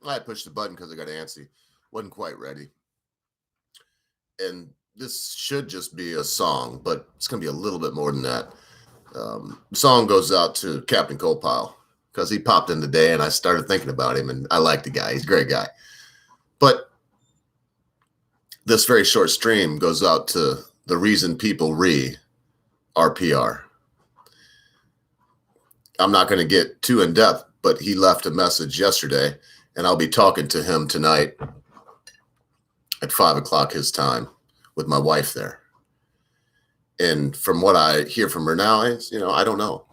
I pushed the button because I got antsy. Wasn't quite ready. And this should just be a song, but it's going to be a little bit more than that. Song goes out to Captain Colepile because he popped in today and I started thinking about him, and I like the guy. He's a great guy. But this very short stream goes out to the reason people RPR. I'm not going to get too in depth, but he left a message yesterday, and I'll be talking to him tonight at 5 o'clock his time with my wife there. And from what I hear from her now, I don't know.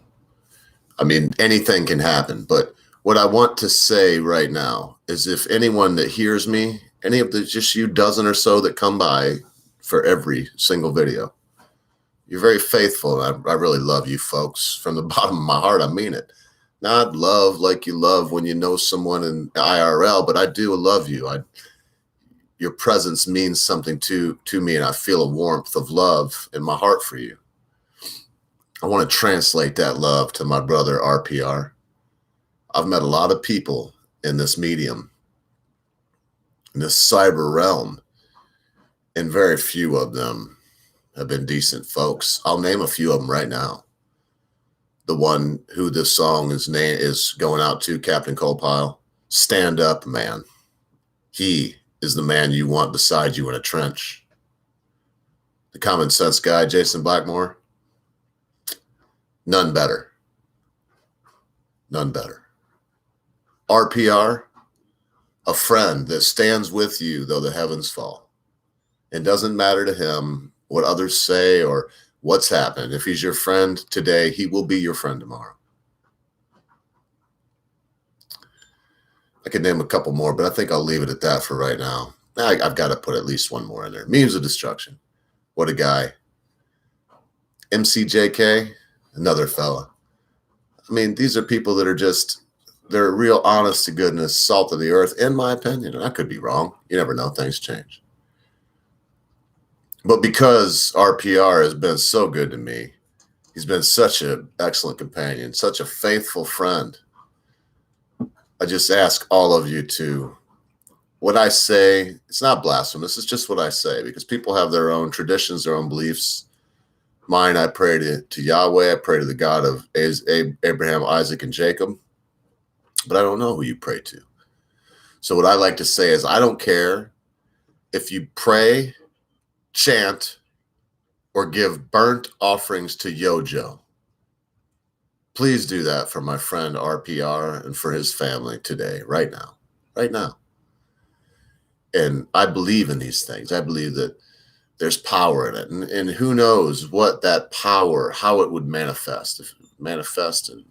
I mean, anything can happen. But what I want to say right now is if anyone that hears me, any of the just you dozen or so that come by for every single video, you're very faithful. And I really love you folks from the bottom of my heart. I mean it. Not love like you love when you know someone in IRL, but I do love you. Your presence means something to me, and I feel a warmth of love in my heart for you. I want to translate that love to my brother RPR. I've met a lot of people in this medium, in this cyber realm, and very few of them have been decent folks. I'll name a few of them right now. The one who this song is going out to, Captain Colepile, stand up, man. He is the man you want beside you in a trench. The common sense guy, Jason Blackmore, none better. None better. RPR, a friend that stands with you though the heavens fall. It doesn't matter to him what others say or what's happened. If he's your friend today, he will be your friend tomorrow. I could name a couple more, but I think I'll leave it at that for right now. I've got to put at least one more in there. Memes of Destruction. What a guy. MCJK, another fella. I mean, these are people that are they're real honest to goodness, salt of the earth, in my opinion. And I could be wrong. You never know. Things change. But because RPR has been so good to me, he's been such an excellent companion, such a faithful friend. I just ask all of you to, what I say, it's not blasphemous, it's just what I say, because people have their own traditions, their own beliefs. Mine, I pray to Yahweh, I pray to the God of Abraham, Isaac, and Jacob, but I don't know who you pray to. So what I like to say is, I don't care if you pray, chant, or give burnt offerings to Yojo. Please do that for my friend RPR and for his family today, right now. And I believe in these things. I believe that there's power in it. And who knows what that power, how it would manifest. If it would manifest in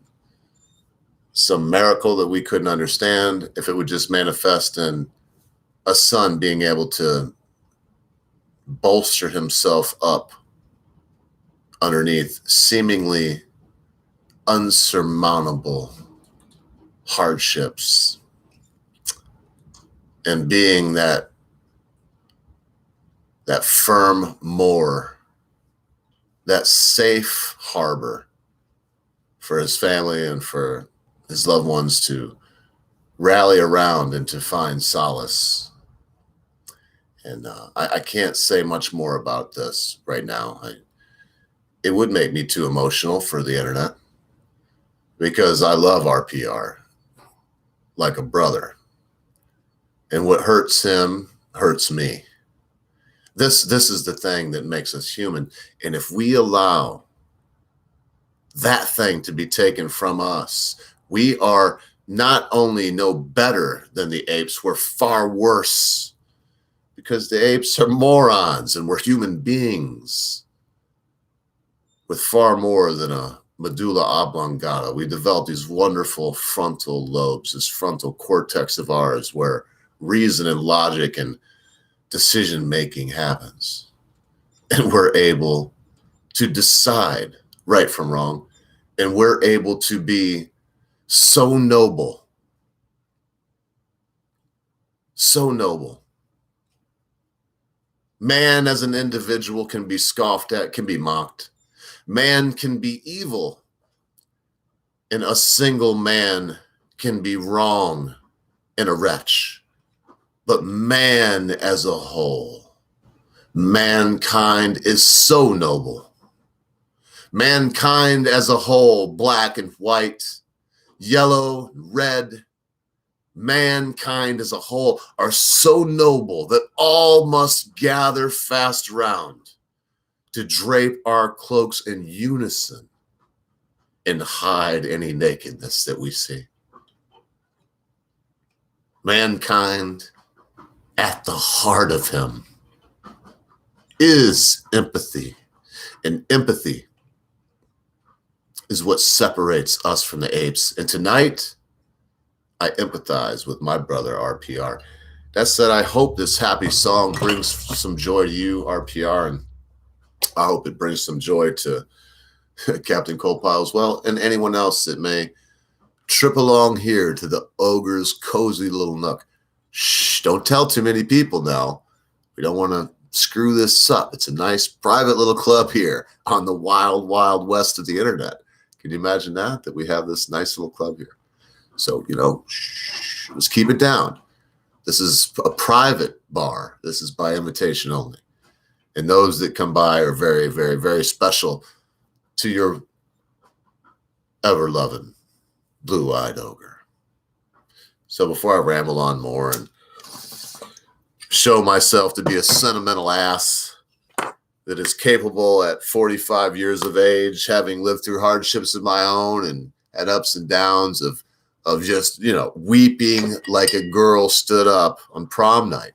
some miracle that we couldn't understand, if it would just manifest in a son being able to bolster himself up underneath seemingly unsurmountable hardships, and being that firm moor, that safe harbor for his family and for his loved ones to rally around and to find solace. And I can't say much more about this right now. It would make me too emotional for the internet, because I love RPR like a brother. And what hurts him hurts me. This is the thing that makes us human. And if we allow that thing to be taken from us, we are not only no better than the apes, we're far worse, because the apes are morons and we're human beings with far more than a medulla oblongata. We develop these wonderful frontal lobes, this frontal cortex of ours where reason and logic and decision making happens. And we're able to decide right from wrong. And we're able to be so noble. So noble. Man as an individual can be scoffed at, can be mocked. Man can be evil, and a single man can be wrong and a wretch, but man as a whole. Mankind is so noble. Mankind as a whole, black and white, yellow, red, mankind as a whole are so noble that all must gather fast round to drape our cloaks in unison and hide any nakedness that we see. Mankind, at the heart of him, is empathy, and empathy is what separates us from the apes. And tonight, I empathize with my brother, RPR. That said, I hope this happy song brings some joy to you, RPR, and I hope it brings some joy to Captain Colepile as well, and anyone else that may trip along here to the ogre's cozy little nook. Shh, don't tell too many people now. We don't want to screw this up. It's a nice private little club here on the wild, wild west of the internet. Can you imagine that we have this nice little club here? So, shh, let's keep it down. This is a private bar. This is by invitation only. And those that come by are very, very, very special to your ever-loving blue-eyed ogre. So before I ramble on more and show myself to be a sentimental ass that is capable at 45 years of age, having lived through hardships of my own and had ups and downs of just, weeping like a girl stood up on prom night.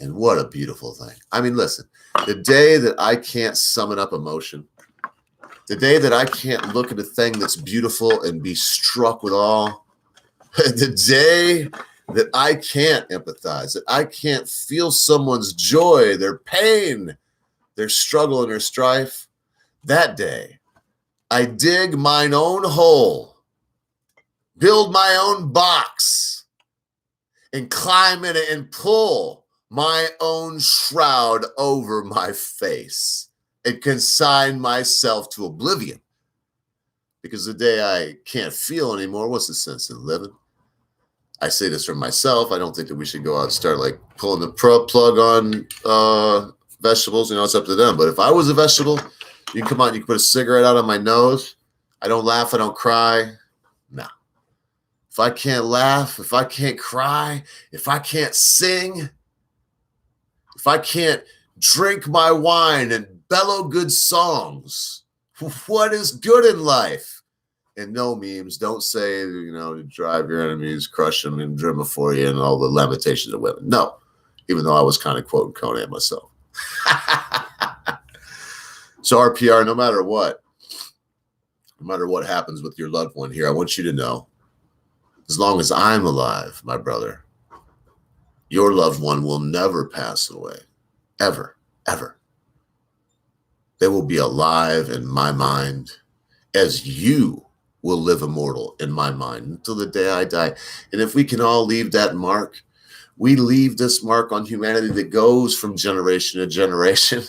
And what a beautiful thing. I mean, listen, the day that I can't summon up emotion, the day that I can't look at a thing that's beautiful and be struck with awe, the day that I can't empathize, that I can't feel someone's joy, their pain, their struggle and their strife, that day I dig mine own hole, build my own box, and climb in it and pull my own shroud over my face and consign myself to oblivion. Because the day I can't feel anymore, what's the sense in living? I say this for myself. I don't think that we should go out and start like pulling the plug on vegetables. It's up to them. But if I was a vegetable, you can come out, you can put a cigarette out on my nose. I don't laugh. I don't cry. No. If I can't laugh, if I can't cry, if I can't sing, if I can't drink my wine and bellow good songs, what is good in life? And no memes. Don't say, to drive your enemies, crush them, and dream before you, and all the lamentations of women. No, even though I was kind of quoting Conan myself. So RPR, no matter what happens with your loved one here, I want you to know, as long as I'm alive, my brother, your loved one will never pass away. Ever, ever. They will be alive in my mind as you will live immortal in my mind until the day I die. And if we can all leave that mark, we leave this mark on humanity that goes from generation to generation.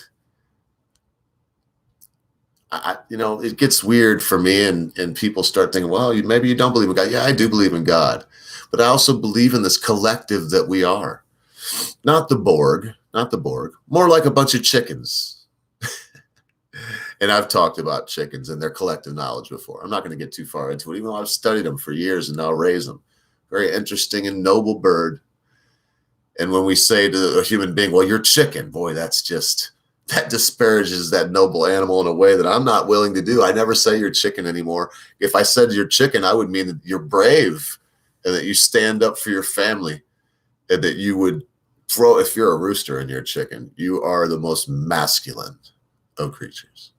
It gets weird for me, and people start thinking, well, maybe you don't believe in God. Yeah, I do believe in God. But I also believe in this collective that we are. Not the Borg, more like a bunch of chickens. And I've talked about chickens and their collective knowledge before. I'm not going to get too far into it, even though I've studied them for years and now raise them. Very interesting and noble bird. And when we say to a human being, well, you're chicken, boy, that disparages that noble animal in a way that I'm not willing to do. I never say you're chicken anymore. If I said you're chicken, I would mean that you're brave and that you stand up for your family and that you would if you're a rooster and you're a chicken, you are the most masculine of creatures.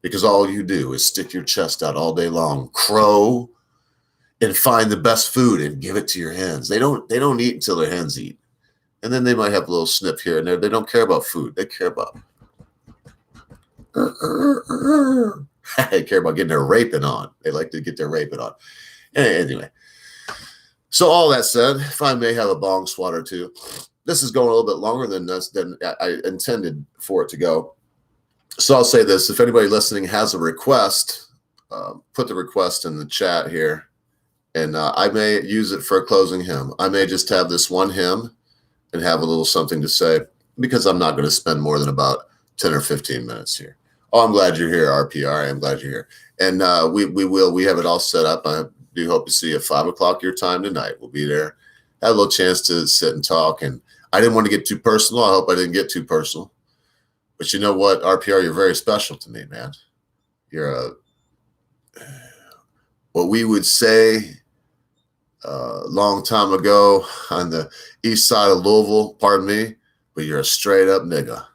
Because all you do is stick your chest out all day long, crow, and find the best food and give it to your hens. They don't eat until their hens eat. And then they might have a little snip here and there. They don't care about food. They care about they care about getting their raping on. They like to get their raping on. Anyway. So all that said, if I may have a bong swat or two, this is going a little bit longer than I intended for it to go. So I'll say this. If anybody listening has a request, put the request in the chat here. And I may use it for a closing hymn. I may just have this one hymn and have a little something to say, because I'm not going to spend more than about 10 or 15 minutes here. Oh, I'm glad you're here, RPR. I'm glad you're here. And we have it all set up. I do hope to see you at 5 o'clock your time tonight. We'll be there. Have a little chance to sit and talk. And I didn't want to get too personal. I hope I didn't get too personal. But you know what, RPR, you're very special to me, man. You're what we would say a long time ago on the east side of Louisville, pardon me, but you're a straight up nigga.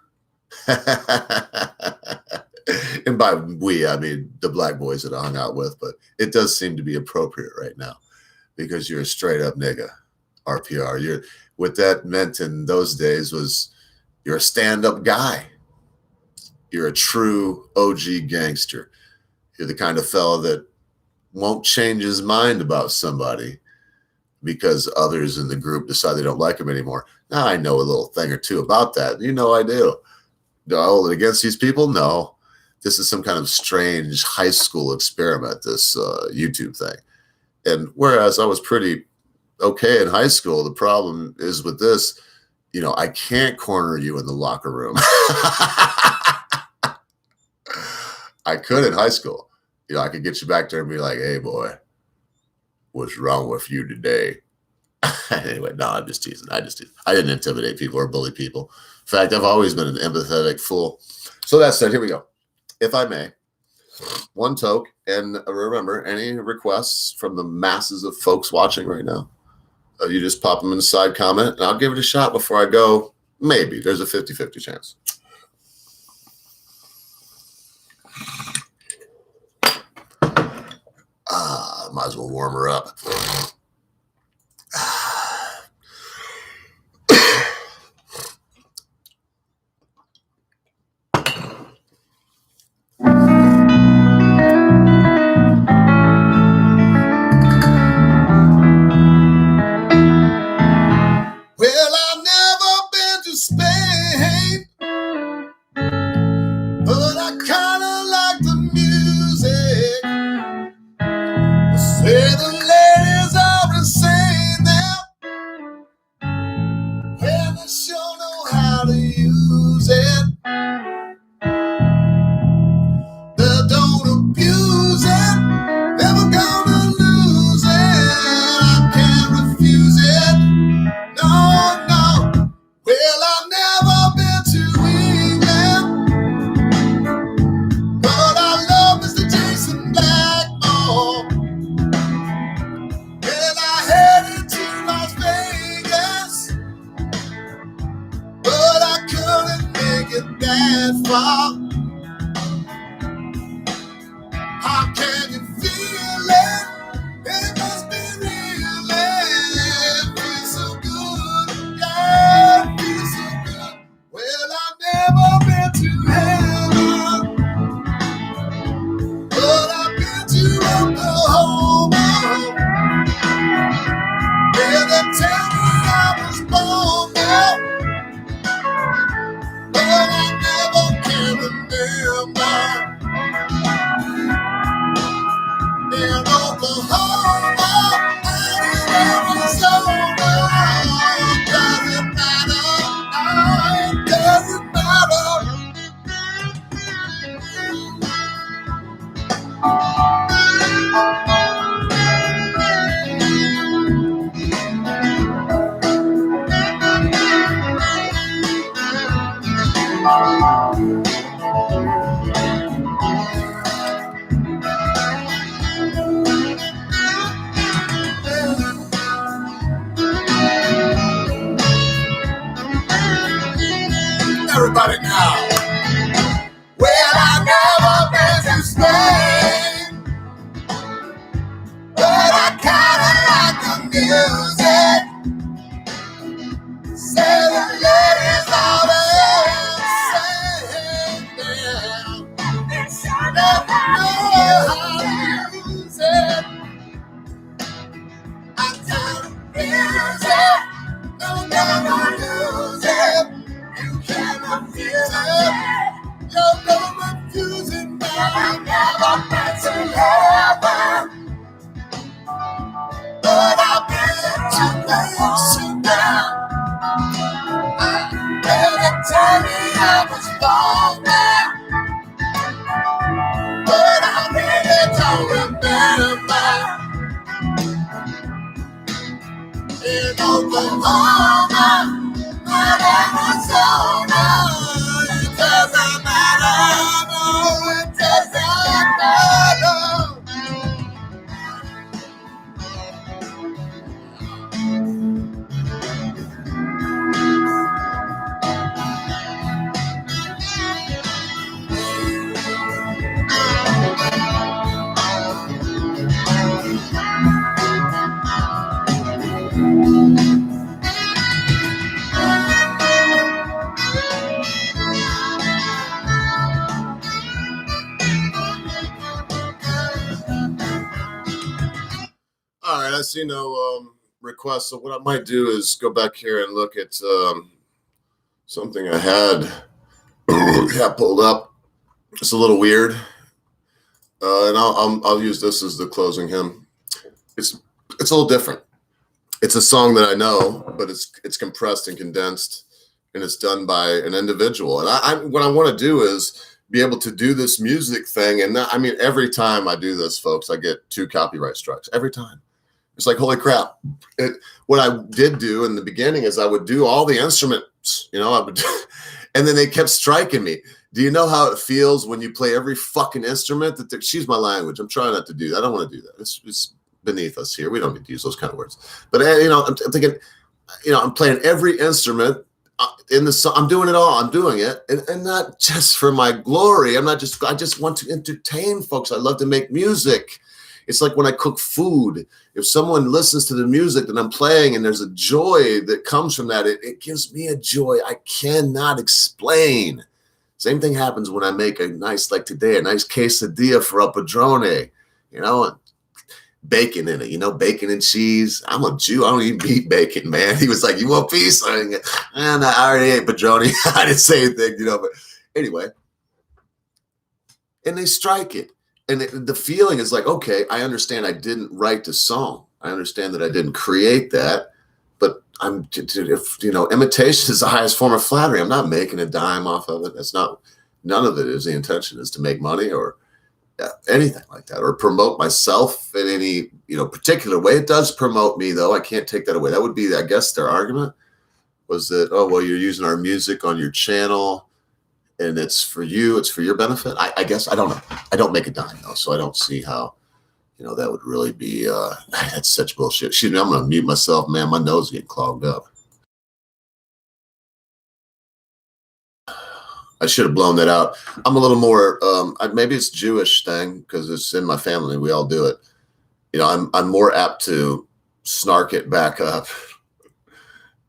And by we, I mean the black boys that I hung out with, but it does seem to be appropriate right now because you're a straight up nigga, RPR. What that meant in those days was you're a stand-up guy. You're a true OG gangster. You're the kind of fella that won't change his mind about somebody because others in the group decide they don't like him anymore. Now, I know a little thing or two about that. You know I do. Do I hold it against these people? No. This is some kind of strange high school experiment, this YouTube thing. And whereas I was pretty okay in high school, the problem is with this, I can't corner you in the locker room. I could in high school. I could get you back there and be like, hey, boy, what's wrong with you today? Anyway, no, I'm just teasing. I didn't intimidate people or bully people. In fact, I've always been an empathetic fool. So that said, here we go. If I may, one toke, and remember, any requests from the masses of folks watching right now, you just pop them in the side comment, and I'll give it a shot before I go. Maybe. There's a 50-50 chance. Might as well warm her up. Well, I've never been to Spain, but I kind of like the music. Say the ladies are insane now, and they sure know how to use it. They don't abuse it, never gonna lose it. I can't refuse it. No, no. Well, I've never been to England, but I love Mr. Jason Blackmore. And I headed to Las Vegas, but I couldn't make it that far. How can you feel it? It must be real. It feels so good. Yeah, it feels so good. Well, I've never been to heaven, but I've been to Oklahoma. Yeah, they tell me I was born there, but I never can remember. In Oklahoma and in Arizona, it doesn't matter. It doesn't matter. Everybody now. Well, I've never been to Spain, but I kinda like the music. Say the ladies all insane now. They know how to use it. I can't refuse it. No, never lose it. You can't refuse it. I was born there, but I really don't remember. In Oklahoma, but Arizona, it doesn't matter, no, it doesn't matter. All right, I see no requests. So what I might do is go back here and look at something I had pulled up. It's a little weird, and I'll use this as the closing hymn. It's a little different. It's a song that I know, but it's compressed and condensed, and it's done by an individual. And I what I want to do is be able to do this music thing. And I mean, every time I do this, folks, I get 2 copyright strikes every time. It's like, holy crap. What I did do in the beginning is I would do all the instruments, I would, and then they kept striking me. Do you know how it feels when you play every fucking instrument? Excuse my language. I'm trying not to do that. I don't want to do that. It's beneath us here. We don't need to use those kind of words. But, I'm thinking, I'm playing every instrument in the song. I'm doing it all. I'm doing it. And not just for my glory. I just want to entertain folks. I love to make music. It's like when I cook food, if someone listens to the music that I'm playing and there's a joy that comes from that, it gives me a joy I cannot explain. Same thing happens when I make a nice, like today, a nice quesadilla for El Padrone, and bacon in it, bacon and cheese. I'm a Jew. I don't even eat bacon, man. He was like, you want peace? And I already ate Padrone. I didn't say anything, but anyway. And they strike it. And the feeling is like, okay, I understand I didn't write the song. I understand that I didn't create that, but imitation is the highest form of flattery. I'm not making a dime off of it. None of it is the intention is to make money or anything like that, or promote myself in any, particular way. It does promote me though. I can't take that away. That would be, I guess their argument was that, oh, well, you're using our music on your channel. And it's for you, it's for your benefit. I guess, I don't know. I don't make a dime though, so I don't see how, that would really be, that's such bullshit. Excuse me, I'm going to mute myself, man. My nose is getting clogged up. I should have blown that out. I'm a little more, maybe it's Jewish thing because it's in my family. We all do it. I'm more apt to snark it back up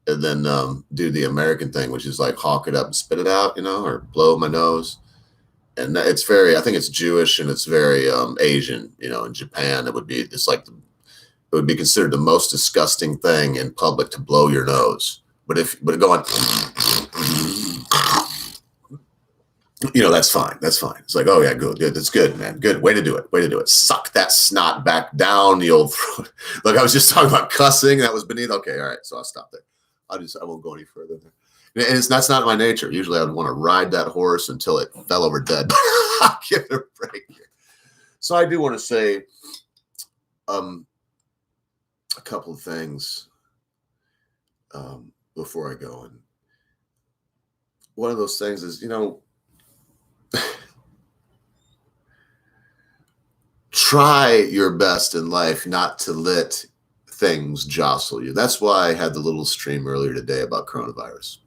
and then do the American thing, which is like hawk it up and spit it out, or blow my nose. And it's I think it's Jewish and it's very Asian, in Japan, it would be considered the most disgusting thing in public to blow your nose. But going, that's fine. That's fine. It's like, oh yeah, good. That's good, man. Good. Way to do it. Suck that snot back down the old throat. Look, I was just talking about cussing. That was beneath. Okay. All right. So I'll stop there. I won't go any further. And that's not my nature. Usually I would want to ride that horse until it fell over dead. I'll give it a break here. So I do want to say a couple of things before I go. And one of those things is, try your best in life not to let things jostle you. That's why I had the little stream earlier today about coronavirus.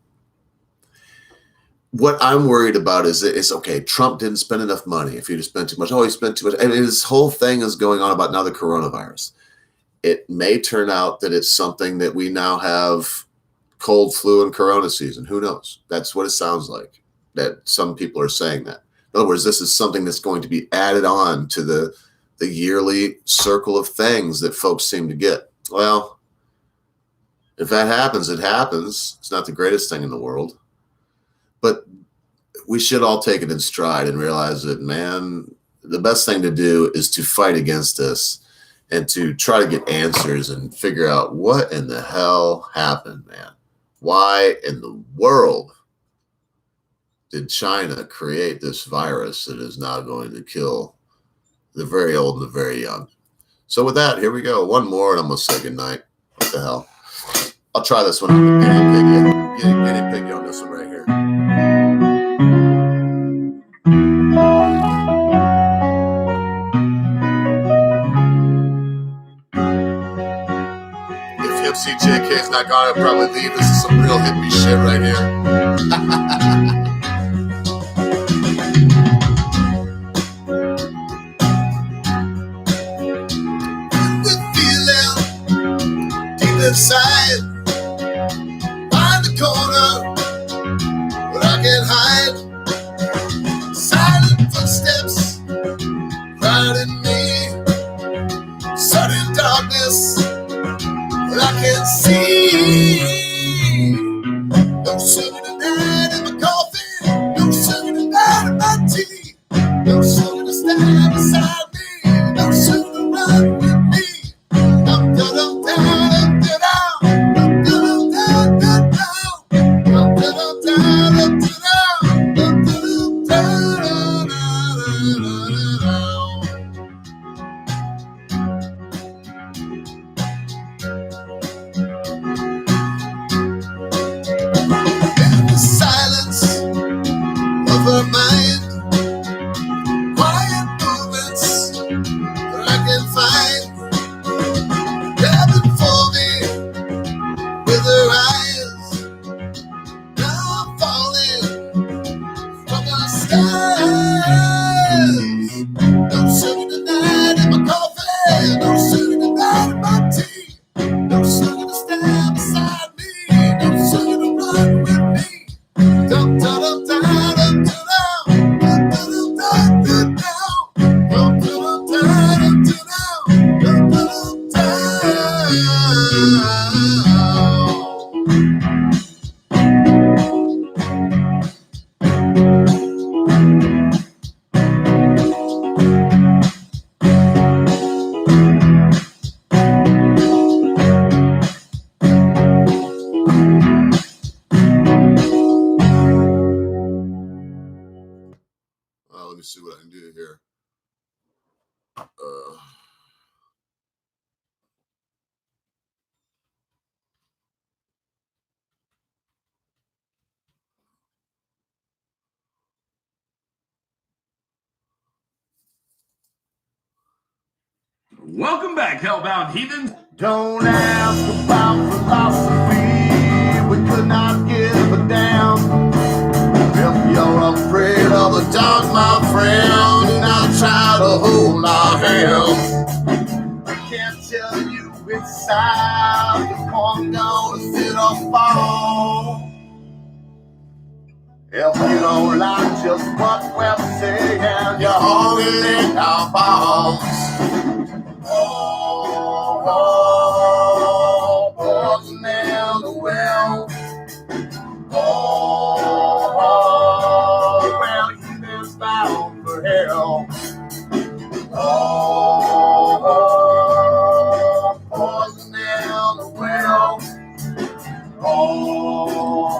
What I'm worried about is okay, Trump didn't spend enough money. If he just spent too much, he spent too much. And this whole thing is going on about now the coronavirus. It may turn out that it's something that we now have cold, flu, and corona season. Who knows? That's what it sounds like, that some people are saying that. In other words, this is something that's going to be added on to the yearly circle of things that folks seem to get. Well, if that happens, it happens. It's not the greatest thing in the world. But we should all take it in stride and realize that, man, the best thing to do is to fight against this and to try to get answers and figure out what in the hell happened, man. Why in the world did China create this virus that is now going to kill the very old and the very young. So with that, here we go. One more, and I'm going to say goodnight. What the hell? I'll try this one on the guinea pig on this one right here. If CJK's not gone, I'll probably leave. This is some real hippie shit right here. Inside, find the corner where I can hide. Silent footsteps crowding me. Sudden darkness that I can see. No sugar tonight in my coffee. No sugar tonight in my tea. No sugar to stand beside me. No sugar to run with me. I'm done, I'm down. Let me see what I can do here. Welcome back, Hellbound Heathens. Don't ask about philosophy. We could not give a damn. If you're afraid of the dark, my friend, do not try to hold our hands. I can't tell you which side the corn gonna sit or fall. If you don't like just what we're saying, you're only in our balls. Oh, poison in the well. Oh, well, he's bound for hell. Oh, poison in the well. Oh,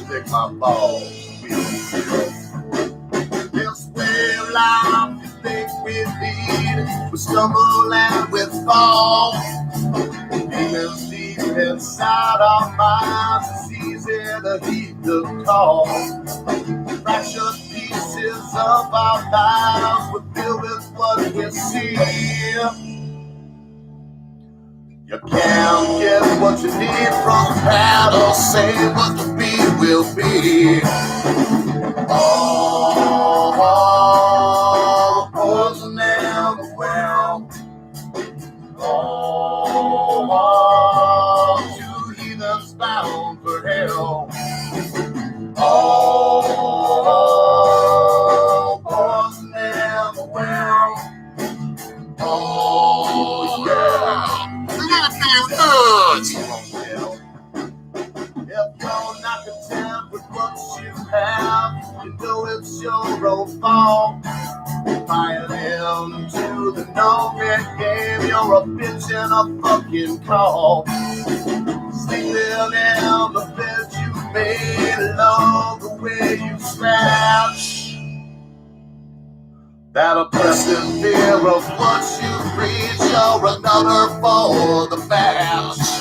take my balls. This way of life you think we lead, we stumble and we fall. Demons deep inside our minds, it's easy to heed the call. Fractured pieces of our lives, we fill with what we see. You can't get what you need from that or say what the be will be. Oh, poison in the well. Oh, two heathens bound for hell. Oh, poison in the well. Oh, yeah. If you're not content with what you have, you know it's your own fault. Buying into the no-man game, you're a bitch and a fucking call. Sleeping in the bed you made, love the way you that oppressive fear of what you preach. You're another for the batch.